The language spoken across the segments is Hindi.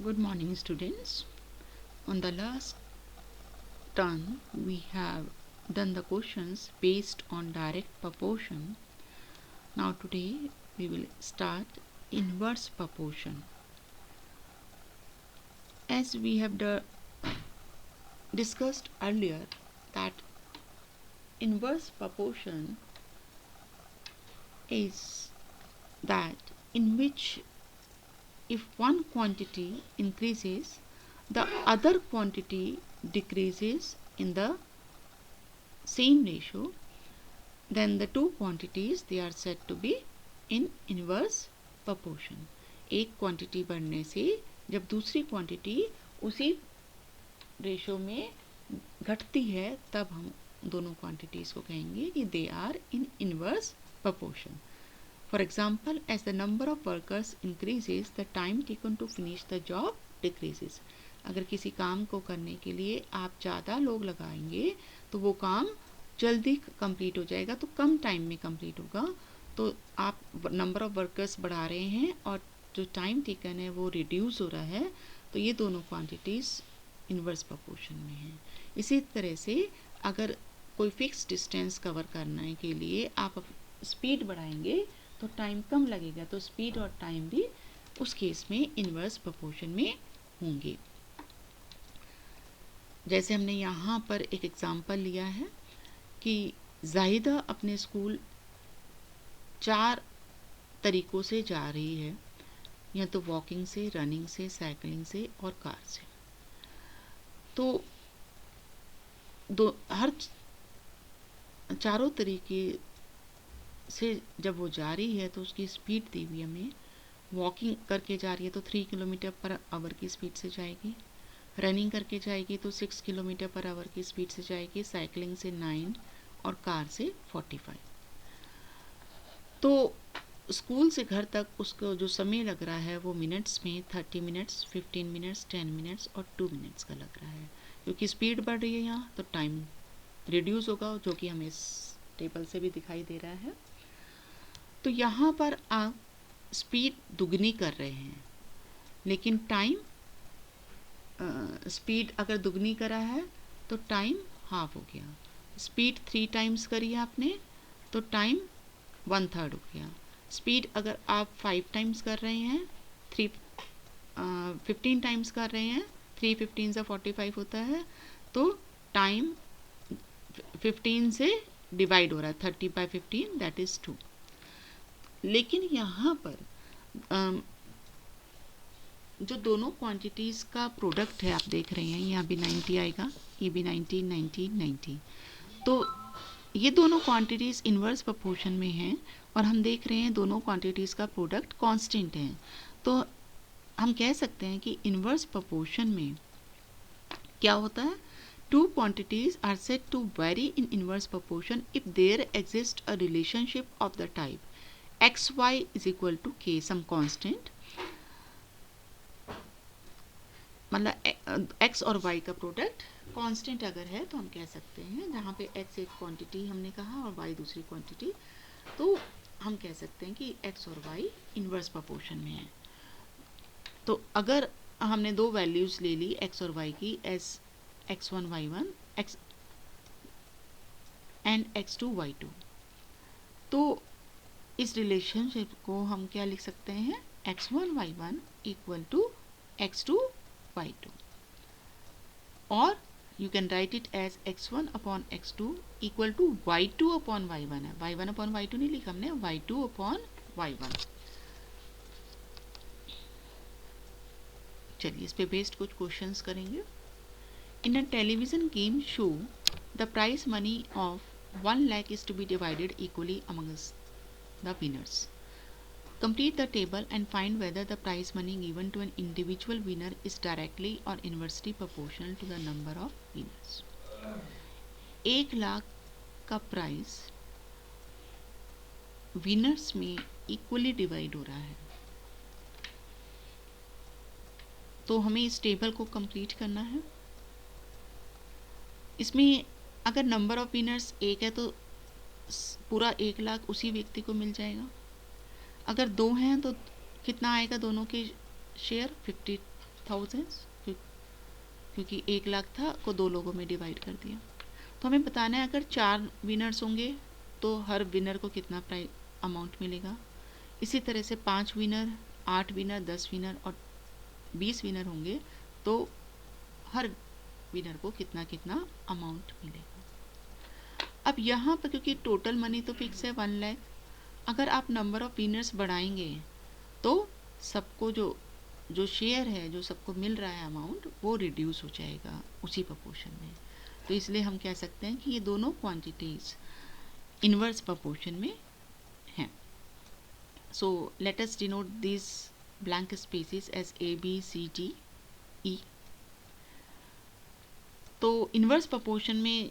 Good morning, students. On the last turn, we have done the questions based on direct proportion. Now today we will start inverse proportion. As we have discussed earlier that inverse proportion is that in which if one quantity increases, the other quantity decreases in the same ratio, then the two quantities they are said to be in inverse proportion. एक क्वांटिटी बढ़ने से जब दूसरी क्वांटिटी उसी रेशो में घटती है तब हम दोनों क्वांटिटीज को कहेंगे कि they are in inverse proportion. For example, as the number of workers increases, the time taken to finish the job decreases. अगर किसी काम को करने के लिए आप ज़्यादा लोग लगाएंगे तो वो काम जल्दी कंप्लीट हो जाएगा, तो कम टाइम में कंप्लीट होगा. तो आप नंबर ऑफ वर्कर्स बढ़ा रहे हैं और जो टाइम टेकन है वो रिड्यूस हो रहा है, तो ये दोनों क्वांटिटीज़ इनवर्स प्रोपोर्शन में हैं. इसी तरह से अगर कोई फिक्स डिस्टेंस कवर करने के लिए आप स्पीड बढ़ाएंगे तो टाइम कम लगेगा, तो स्पीड और टाइम भी उस केस में इनवर्स प्रोपोर्शन में होंगे. जैसे हमने यहाँ पर एक एग्जांपल लिया है कि जाहिदा अपने स्कूल 4 तरीक़ों से जा रही है, या तो वॉकिंग से, रनिंग से, साइकिलिंग से और कार से. तो हर चारों तरीके से जब वो जा रही है तो उसकी स्पीड दी हुई हमें. वॉकिंग करके जा रही है तो 3 किलोमीटर पर आवर की स्पीड से जाएगी, रनिंग करके जाएगी तो 6 किलोमीटर पर आवर की स्पीड से जाएगी, साइकिलिंग से 9 और कार से 45. तो स्कूल से घर तक उसको जो समय लग रहा है वो मिनट्स में 30 मिनट्स, 15 मिनट्स, 10 मिनट्स और 2 मिनट्स का लग रहा है. क्योंकि स्पीड बढ़ रही है यहाँ तो टाइम रिड्यूस होगा, जो कि हमें इस टेबल से भी दिखाई दे रहा है. तो यहाँ पर आप स्पीड दुगनी कर रहे हैं, लेकिन टाइम स्पीड अगर दुगनी करा है तो टाइम हाफ हो गया. स्पीड 3 टाइम्स करी है आपने तो टाइम 1/3 हो गया. स्पीड अगर आप 5 टाइम्स कर रहे हैं, 15 टाइम्स कर रहे हैं, 3 15 से 45 होता है, तो टाइम 15 से डिवाइड हो रहा है, 30/15 दैट इज़ 2. लेकिन यहाँ पर जो दोनों क्वांटिटीज़ का प्रोडक्ट है आप देख रहे हैं, यहाँ भी 90 आएगा, ये भी 90 90 90. तो ये दोनों क्वांटिटीज़ इनवर्स प्रोपोर्शन में हैं और हम देख रहे हैं दोनों क्वांटिटीज़ का प्रोडक्ट कांस्टेंट है. तो हम कह सकते हैं कि इनवर्स प्रोपोर्शन में क्या होता है, two quantities are said to vary in inverse proportion if there exists a relationship of the type xy is equal to k, some constant. मतलब x और y का प्रोडक्ट कांस्टेंट अगर है तो हम कह सकते हैं, जहाँ पे x एक क्वांटिटी हमने कहा और y दूसरी क्वांटिटी, तो हम कह सकते हैं कि x और y इनवर्स प्रोपोर्शन में है. तो अगर हमने दो वैल्यूज़ ले ली x और y की as x1 y1 x and x2 y2, तो इस रिलेशनशिप को हम क्या लिख सकते हैं, x1 y1 equal to x2 y2, और you can write it as x1 upon x2 equal to y2 upon y1 है. y1 अपॉन y2 नहीं लिखा हमने, y2 अपॉन y1. चलिए इस पे बेस्ड कुछ क्वेश्चंस करेंगे. In a television game show, the prize money of 1 lakh is to be divided equally amongst the winners. Complete the table and find whether the prize money given to an individual winner is directly or inversely proportional to the number of winners. 1 lakh का प्राइज विनर्स में इक्वली डिवाइड हो रहा है, तो हमें इस टेबल को कंप्लीट करना है. इसमें अगर नंबर ऑफ विनर्स 1 है तो पूरा 1 लाख उसी व्यक्ति को मिल जाएगा. अगर 2 हैं तो कितना आएगा दोनों के शेयर, थाउजेंड्स, क्योंकि 1 लाख था को 2 लोगों में डिवाइड कर दिया। तो हमें बताना है अगर 4 विनर्स होंगे तो हर विनर को कितना प्राइज अमाउंट मिलेगा। इसी तरह से 5 विनर, 8 विनर, 10 विनर और 20 विनर होंगे तो हर विनर को कितना कितना अमाउंट मिलेगा। अब यहाँ पर क्योंकि टोटल मनी तो फिक्स है 1 लाख, अगर आप नंबर ऑफ विनर्स बढ़ाएंगे तो सबको जो शेयर है, जो सबको मिल रहा है अमाउंट, वो रिड्यूस हो जाएगा उसी प्रोपोर्शन में। तो इसलिए हम कह सकते हैं कि ये दोनों क्वांटिटीज इनवर्स प्रोपोर्शन में हैं। So let us denote this blank spaces as A, B, C, D, E। तो इनवर्स प्रोपोर्शन में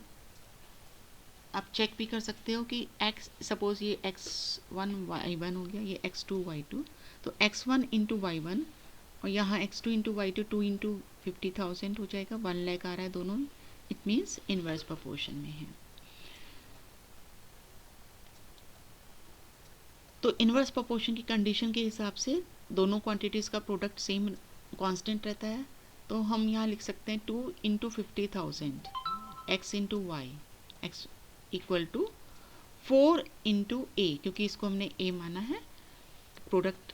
आप चेक भी कर सकते हो कि x, सपोज ये x1 y1 हो गया, ये x2 y2, तो x1 इंटू y1 और यहाँ x2 इंटू y2 2 इंटू 50,000 हो जाएगा, 1 लाख आ रहा है दोनों। इट मीन्स इनवर्स प्रोपोर्शन में है। तो इनवर्स प्रोपोर्शन की कंडीशन के हिसाब से दोनों क्वांटिटीज़ का प्रोडक्ट सेम कांस्टेंट रहता है। तो हम यहाँ लिख सकते हैं 2 into 50,000 x into y x equal to 4 into a, क्योंकि इसको हमने ए माना है प्रोडक्ट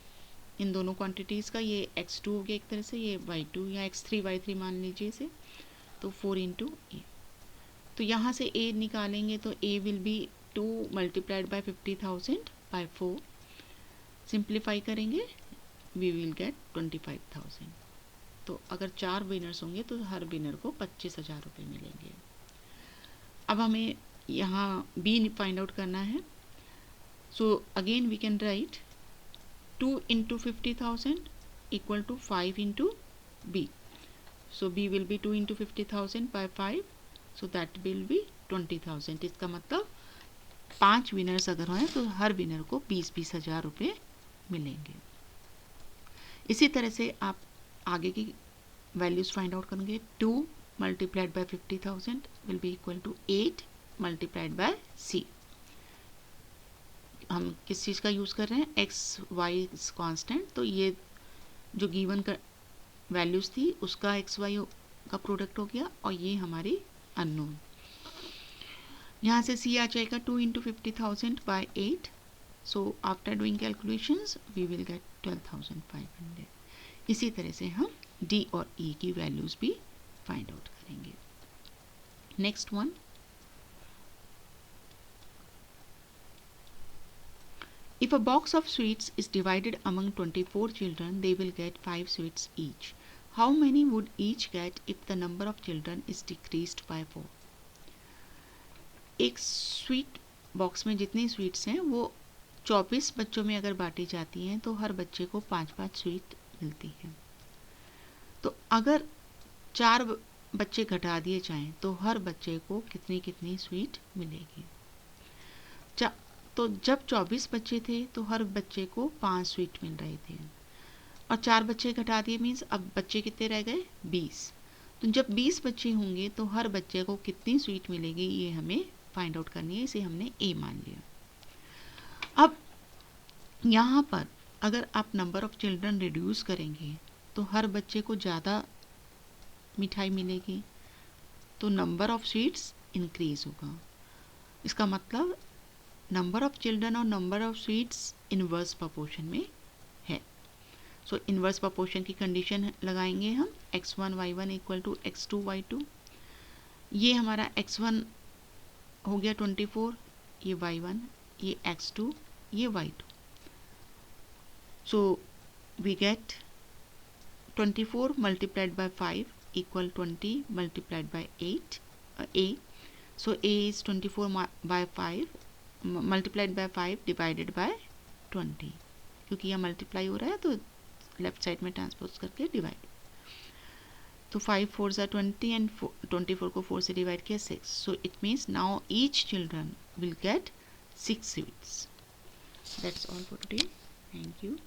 इन दोनों क्वांटिटीज़ का। ये x2 हो गया एक तरह से, ये y2 या x3 y3 मान लीजिए इसे, तो 4 इंटू ए। तो यहाँ से a निकालेंगे तो a will be 2 multiplied by 50,000 by 4, simplify करेंगे वी विल गेट 25,000। तो अगर 4 विनर्स होंगे तो हर विनर को 25,000 रुपये मिलेंगे। अब हमें यहाँ b फाइंड आउट करना है। So again we can write 2 into 50,000 equal to 5 into b। So b will be 2 into 50,000 by 5, so that will be 20,000। इसका मतलब 5 विनर्स अगर हैं तो हर विनर को 20,000 रुपये मिलेंगे। इसी तरह से आप आगे की वैल्यूज फाइंड आउट करेंगे। 2 multiplied by 50,000 will be equal to 8 multiplied by c। हम किस चीज़ का यूज़ कर रहे हैं, एक्स वाई कांस्टेंट, तो ये जो गिवन का वैल्यूज़ थी उसका एक्स वाई का प्रोडक्ट हो गया और ये हमारी अननोन। यहाँ से c आ जाएगा 2 into 50,000 by 8। So after doing calculations we will get 12,500। इसी तरह से हम d और e की वैल्यूज़ भी फाइंड आउट करेंगे। Next one, if a box of sweets is divided among 24 children, they will get 5 sweets each. How many would each get if the number of children is decreased by 4? एक स्वीट बॉक्स में जितनी स्वीट्स हैं वो 24 बच्चों में अगर बांटी जाती हैं तो हर बच्चे को 5-5 स्वीट मिलती हैं। तो अगर 4 बच्चे घटा दिए जाएं तो हर बच्चे को कितनी कितनी स्वीट मिलेगी। तो जब 24 बच्चे थे तो हर बच्चे को 5 स्वीट मिल रहे थे और 4 बच्चे घटा दिए, मीन्स अब बच्चे कितने रह गए, 20। तो जब 20 बच्चे होंगे तो हर बच्चे को कितनी स्वीट मिलेगी ये हमें फाइंड आउट करनी है। इसे हमने ए मान लिया। अब यहाँ पर अगर आप नंबर ऑफ चिल्ड्रन रिड्यूस करेंगे तो हर बच्चे को ज़्यादा मिठाई मिलेगी, तो नंबर ऑफ स्वीट्स इंक्रीज होगा। इसका मतलब नंबर ऑफ चिल्ड्रन और number of sweets inverse proportion में है। सो इनवर्स प्रोपोर्शन की कंडीशन लगाएंगे हम, x1 y1 equal to x2 y2। ये हमारा x1 हो गया 24, ये y1, ये x2, ये y2। So we get 24 multiplied by 5 equal 20 multiplied by 8 a। So a is 24 by 5 multiplied by 5 divided by 20, क्योंकि यह मल्टीप्लाई हो रहा है तो लेफ्ट साइड में ट्रांसपोज करके डिवाइड। तो 5 4 are 20 एंड 24 को 4 से डिवाइड किया 6। So it means now each children will get 6 sweets. That's all for today. Thank you.